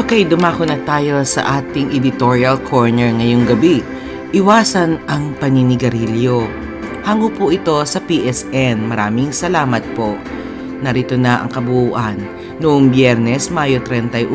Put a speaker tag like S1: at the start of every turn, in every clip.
S1: Okay, dumako na tayo sa ating editorial corner ngayong gabi. Iwasan ang paninigarilyo. Hango po ito sa PSN. Maraming salamat po. Narito na ang kabuuan. Noong Biyernes, Mayo 31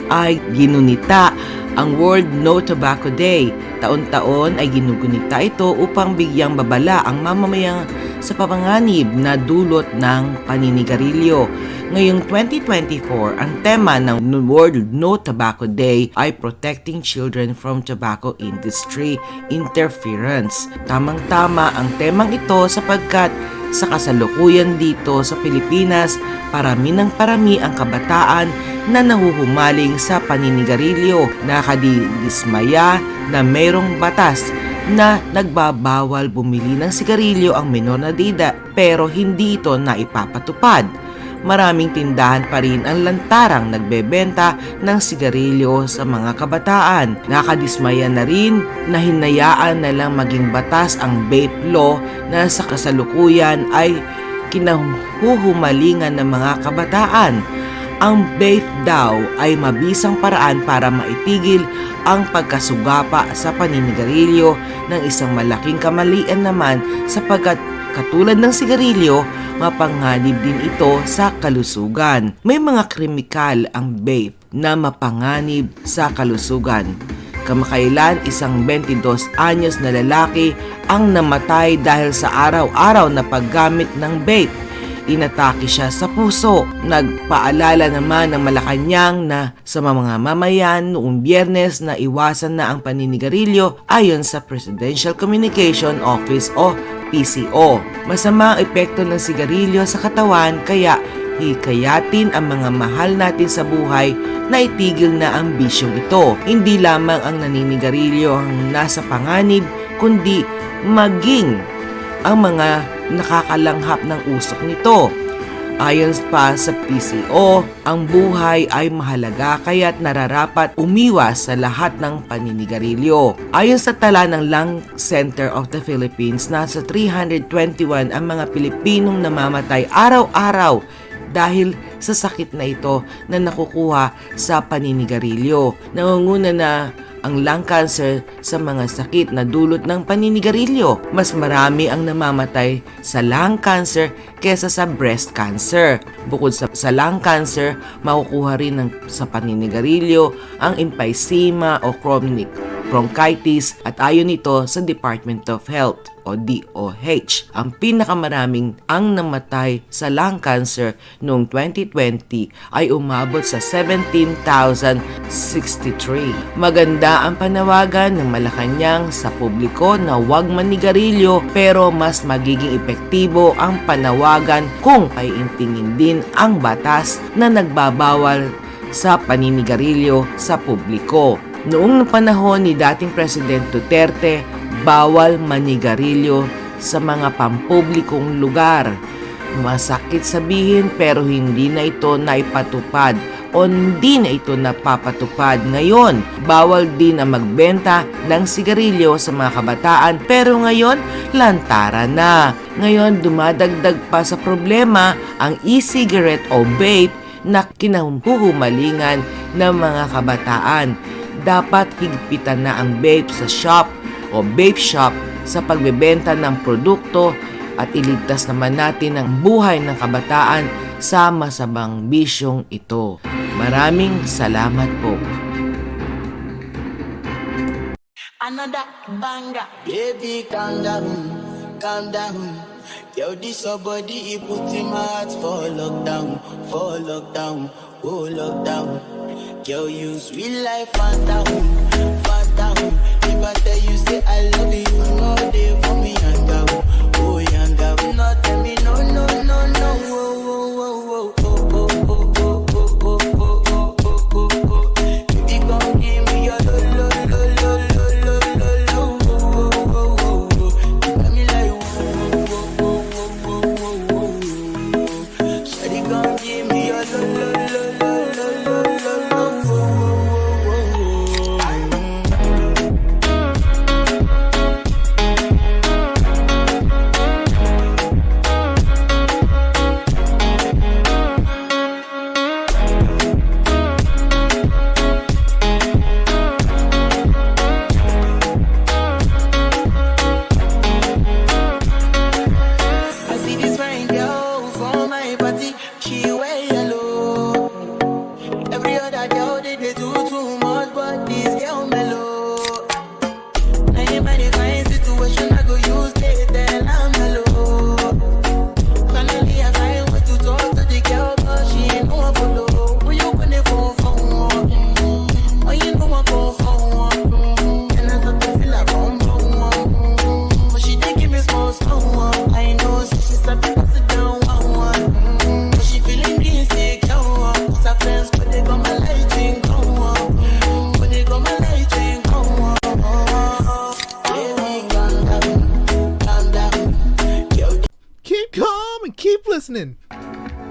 S1: ay ginunita ang World No Tobacco Day. Taon-taon ay ginugunita ito upang bigyang babala ang mamamayan sa papanganib na dulot ng paninigarilyo. Ngayong 2024, ang tema ng World No Tobacco Day ay Protecting Children from Tobacco Industry Interference. Tamang-tama ang temang ito sapagkat sa kasalukuyan dito sa Pilipinas, parami ng parami ang kabataan na nahuhumaling sa paninigarilyo. Nakadismaya na mayroong batas na nagbabawal bumili ng sigarilyo ang menor na edad pero hindi ito naipapatupad. Maraming tindahan pa rin ang lantarang nagbebenta ng sigarilyo sa mga kabataan. Nakadismaya na rin na hinayaan na lang maging batas ang vape law na sa kasalukuyan ay kinahuhumalingan ng mga kabataan. Ang vape daw ay mabisang paraan para maitigil ang pagkasugapa sa paninigarilyo ng isang malaking kamalian naman sapagkat katulad ng sigarilyo, mapanganib din ito sa kalusugan. May mga kemikal ang vape na mapanganib sa kalusugan. Kamakailan, isang 22 anyos na lalaki ang namatay dahil sa araw-araw na paggamit ng vape. Inatake siya sa puso. Nagpaalala naman ng Malacanang na sa mga mamayan noong Biyernes na iwasan na ang paninigarilyo ayon sa Presidential Communication Office o PCO. Masama ang epekto ng sigarilyo sa katawan kaya hikayatin ang mga mahal natin sa buhay na itigil na ang bisyong ito. Hindi lamang ang naninigarilyo ang nasa panganib kundi maging ang mga nakakalanghap ng usok nito. Ayon pa sa PCO, ang buhay ay mahalaga kaya't nararapat umiwas sa lahat ng paninigarilyo. Ayon sa tala ng Lung Center of the Philippines, nasa 321 ang mga Pilipinong namamatay araw-araw dahil sa sakit na ito na nakukuha sa paninigarilyo. Nangunguna na ang lung cancer sa mga sakit na dulot ng paninigarilyo. Mas marami ang namamatay sa lung cancer kesa sa breast cancer. Bukod sa lung cancer, makukuha rin sa paninigarilyo ang emphysema o chronic bronchitis at ayon ito sa Department of Health o DOH. Ang pinakamaraming ang namatay sa lung cancer noong 2020 ay umabot sa 17,063. Maganda ang panawagan ng Malacanang sa publiko na huwag manigarilyo pero mas magiging epektibo ang panawagan kung paiintingin din ang batas na nagbabawal sa paninigarilyo sa publiko. Noong panahon ni dating President Duterte, bawal manigarilyo sa mga pampublikong lugar. Masakit sabihin pero hindi na ito naipatupad o hindi na ito napapatupad. Ngayon, bawal din ang magbenta ng sigarilyo sa mga kabataan pero ngayon, lantaran na. Ngayon, dumadagdag pa sa problema ang e-cigarette o vape na kinahuhumalingan ng mga kabataan. Dapat higpitan na ang vape sa shop o vape shop sa pagbebenta ng produkto at iligtas naman natin ang buhay ng kabataan sa masamang bisyong ito. Maraming salamat po.
S2: Another banger. Baby, calm down, calm down. Yo, this your body, it puts in my heart for lockdown, oh lockdown. Yo, you sweet life, phantom. If I tell you, say I love you, no day for me, yanga. Oh, yanga. No, tell me, no. Baby, gon' give me your lo. You got me like, Shawty gon' give me your lo. I know she's a bit down, but she feeling insecure. Cause her friends, but they got my light ring, but they got my light ring, baby, calm down, yo.
S3: Keep calm and keep listening.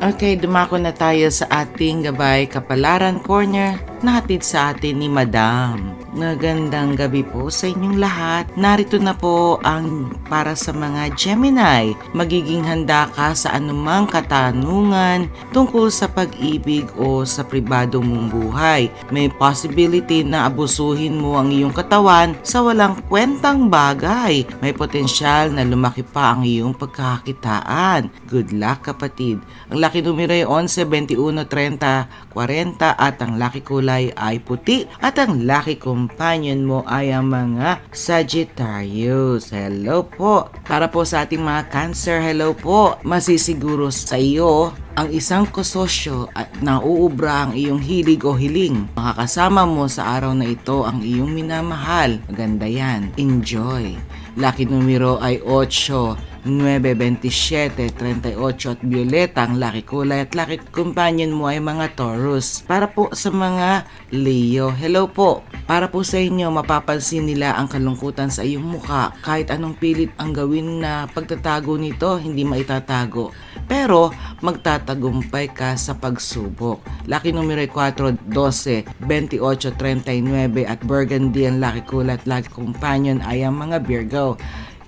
S1: Okay, dumako na tayo sa ating Gabay Kapalaran Corner na hatid sa atin ni Madam. Magandang gabi po sa inyong lahat. Narito na po ang para sa mga Gemini. Magiging handa ka sa anumang katanungan tungkol sa pag-ibig o sa pribado mong buhay. May possibility na abusuhin mo ang iyong katawan sa walang kwentang bagay. May potensyal na lumaki pa ang iyong pagkakakitaan. Good luck, kapatid. Ang lucky numero ay 11, 21, 30, 40 at ang lucky kulay ay puti at ang lucky companion mo ay ang mga Sagittarius. Hello po. Para po sa ating mga Cancer, hello po. Masisiguro sa iyo ang isang kasosyo at nauubra ang iyong hilig o hiling. Makakasama mo sa araw na ito ang iyong minamahal. Maganda yan. Enjoy. Lucky numero ay 8, 9, 27, 38 at Violeta. Ang lucky kulay at lucky companion mo ay mga Taurus. Para po sa mga Leo, hello po. Para po sa inyo, mapapansin nila ang kalungkutan sa iyong muka. Kahit anong pilit ang gawin na pagtatago nito, hindi maitatago. Pero magtatagumpay ka sa pagsubok. Lucky numero ay 4, 12, 28, 39 at Burgundy. Ang lucky kulay at lucky companion ay ang mga Virgo.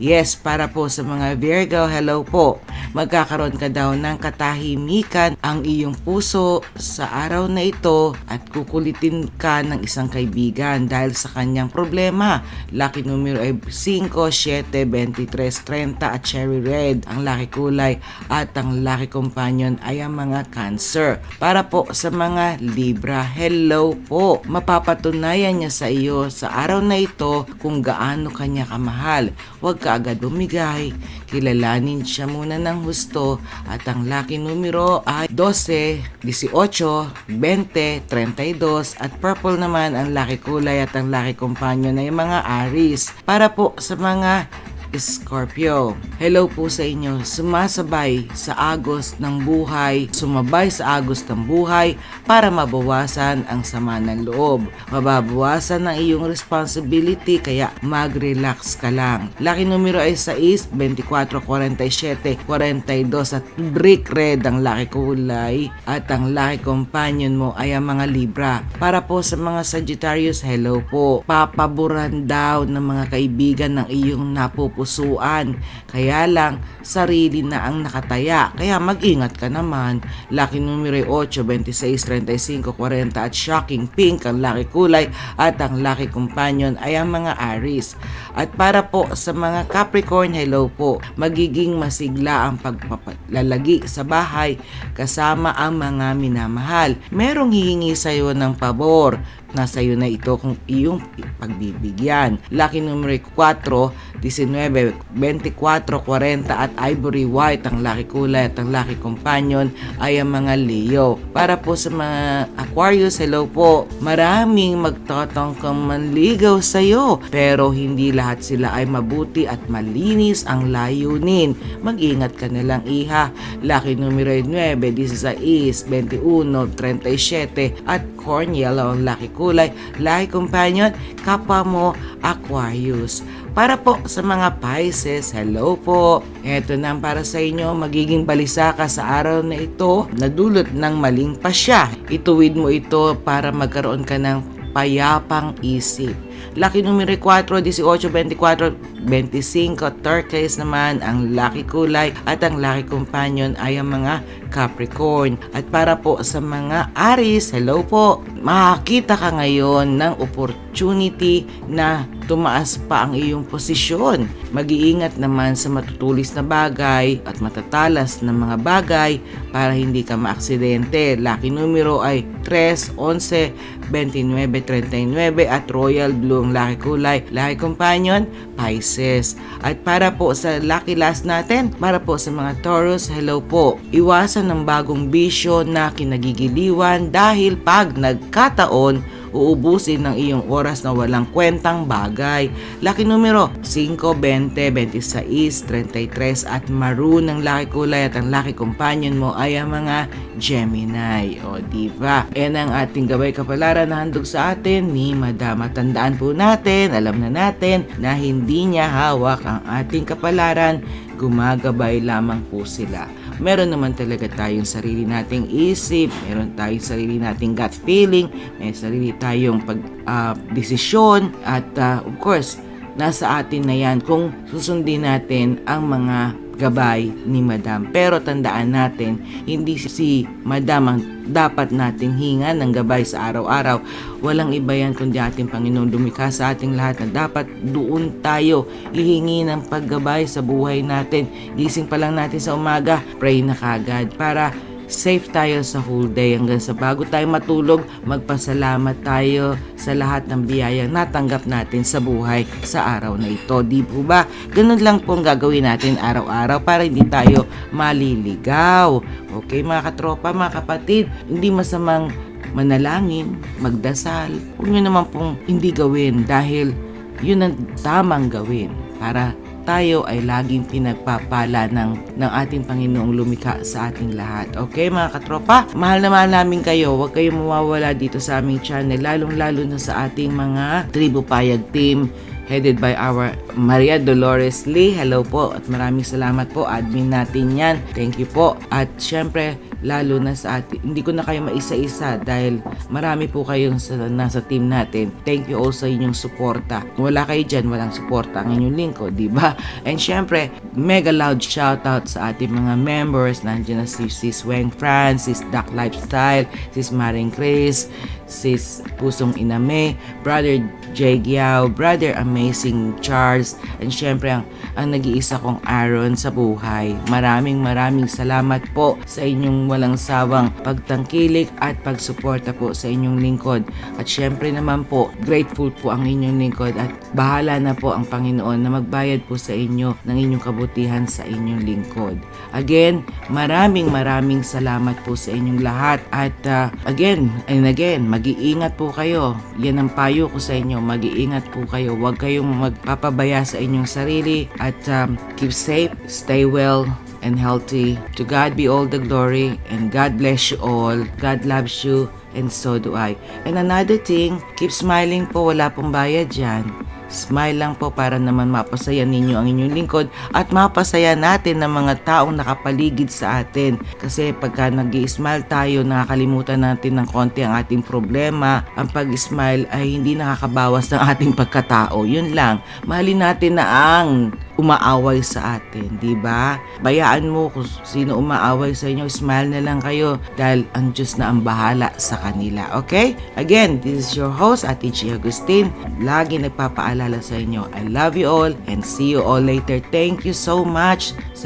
S1: Yes, para po sa mga Virgo, hello po. Magkakaroon ka daw ng katahimikan ang iyong puso sa araw na ito at kukulitin ka ng isang kaibigan dahil sa kanyang problema. Lucky numero ay 5, 7, 23, 30 at cherry red. Ang lucky kulay at ang lucky companion ay ang mga Cancer. Para po sa mga Libra, hello po. Mapapatunayan niya sa iyo sa araw na ito kung gaano kanya kamahal. Huwag ka agad bumigay. Kilalanin siya muna ng husto at ang lucky numero ay 12, 18, 20, 32 at purple naman ang lucky kulay at ang lucky companion ay mga Aries. Para po sa mga Scorpio, hello po sa inyo. Sumasabay sa agos ng buhay, sumabay sa agos ng buhay para mabawasan ang sama ng loob. Mababawasan ang iyong responsibility kaya mag-relax ka lang. Lucky numero ay 6, 24, 47, 42 at brick red ang lucky kulay at ang lucky companion mo ay ang mga Libra. Para po sa mga Sagittarius, hello po. Papaboran daw ng mga kaibigan ng iyong napupusuan. Kaya lang, sarili na ang nakataya. Kaya mag-ingat ka naman. Lucky numero ay 8, 26, 35, 40 at shocking pink ang lucky kulay at ang lucky companion ay ang mga Aries. At para po sa mga Capricorn, hello po. Magiging masigla ang pagpapalalagi sa bahay kasama ang mga minamahal. Merong hihingi sa iyo ng pabor. Nasa iyo na ito kung iyong pagbibigyan. Lucky numero 4, 19, 24, 40 at ivory white ang lucky kulay at ang lucky companion ay ang mga Leo. Para po sa mga Aquarius, hello po. Maraming magtatangkang manligaw sa iyo pero hindi lahat sila ay mabuti at malinis ang layunin. Mag-ingat ka na lang, iha. Lucky numero 9, 16, 21, 37 at corn yellow ang lucky kulay, lucky companion, kapwa mo Aquarius. Para po sa mga Pisces, hello po. Ito na para sa inyo, magiging balisa ka sa araw na ito na dulot ng maling pasya. Ituwid mo ito para magkaroon ka ng payapang isip. Lucky numero 4, 18, 24, 25, turquoise naman ang lucky kulay at ang lucky companion ay ang mga Capricorn. At para po sa mga Aries, hello po. Makakita ka ngayon ng opportunity na tumaas pa ang iyong posisyon. Mag-iingat naman sa matutulis na bagay at matatalas na mga bagay para hindi ka maaksidente. Lucky numero ay 3, 11, 29, 39 at royal blue ang lucky kulay. Lucky companion, Pisces. At para po sa lucky last natin, para po sa mga Taurus, hello po. Iwasan ng bagong bisyo na kinagigiliwan dahil pag nagkataon, uubusin ng iyong oras na walang kwentang bagay. Lucky numero 5, 20, 26, 33 at maroon ng lucky kulay at ang lucky companion mo ay ang mga Gemini. O diba? Yan ang ating gabay kapalaran na handog sa atin ni Madam. At tandaan po natin, alam na natin na hindi niya hawak ang ating kapalaran, gumagabay lamang po sila. Meron naman talaga tayong sarili nating isip, meron tayong sarili nating gut feeling, may sarili tayong desisyon at of course, nasa atin na yan kung susundin natin ang mga gabay ni Madam. Pero tandaan natin, hindi si Madam ang dapat nating hinga ng gabay sa araw-araw. Walang iba yan kundi ating Panginoon lumikha sa ating lahat na dapat doon tayo hihingi ng paggabay sa buhay natin. Gising pa lang natin sa umaga, pray na kagad para safe tayo sa whole day hanggang sa bago tayo matulog, magpasalamat tayo sa lahat ng biyayang natanggap natin sa buhay sa araw na ito. Di po ba? Ganun lang po ang gagawin natin araw-araw para hindi tayo maliligaw. Okay mga katropa, mga kapatid, hindi masamang manalangin, magdasal. Huwag nyo naman pong hindi gawin dahil yun ang tamang gawin para tayo ay laging pinagpapala ng ating Panginoong lumikha sa ating lahat. Okay mga katropa? Mahal na mahal namin kayo. Huwag kayong mawawala dito sa aming channel, lalong-lalo na sa ating mga Tribu Payag team headed by our Maria Dolores Lee. Hello po at maraming salamat po. Admin natin yan. Thank you po. At syempre, lalo na sa atin, hindi ko na kayo maisa-isa dahil marami po kayong nasa team natin. Thank you also inyong suporta. Kung wala kayo dyan, walang suporta ang inyong lingkod, di ba? And syempre, mega loud shoutout sa ating mga members. Nandiyan na si Sis Weng Fran, Sis Duck Lifestyle, Sis Maring Chris, Sis Pusong Iname, Brother Jay Giao, Brother Amazing Charles, and syempre ang nag-iisa kong Aaron sa buhay. Maraming salamat po sa inyong walang sawang pagtangkilik at pagsuporta po sa inyong lingkod. At syempre naman po, grateful po ang inyong lingkod at bahala na po ang Panginoon na magbayad po sa inyo ng inyong kabutihan sa inyong lingkod. Again, maraming salamat po sa inyong lahat at again and again, mag-iingat po kayo. Yan ang payo ko sa inyo, mag-iingat po kayo. Huwag kayong magpapabaya sa inyong sarili at keep safe, stay well and healthy. To God be all the glory and God bless you all. God loves you and so do I. And another thing, keep smiling po, wala pong bayad dyan. Smile lang po para naman mapasaya ninyo ang inyong lingkod at mapasaya natin ng mga taong nakapaligid sa atin. Kasi pagka nag-i-smile tayo, nakakalimutan natin ng konti ang ating problema. Ang pag-smile ay hindi nakakabawas ng ating pagkatao. Yun lang. Mahalin natin na ang umaaway sa atin, di ba? Bayaan mo kung sino umaaway sa inyo, smile na lang kayo dahil ang Diyos na ang bahala sa kanila. Okay? Again, this is your host, Ate G. Agustin. Lagi nagpapaalala sa inyo, I love you all and see you all later. Thank you so much sa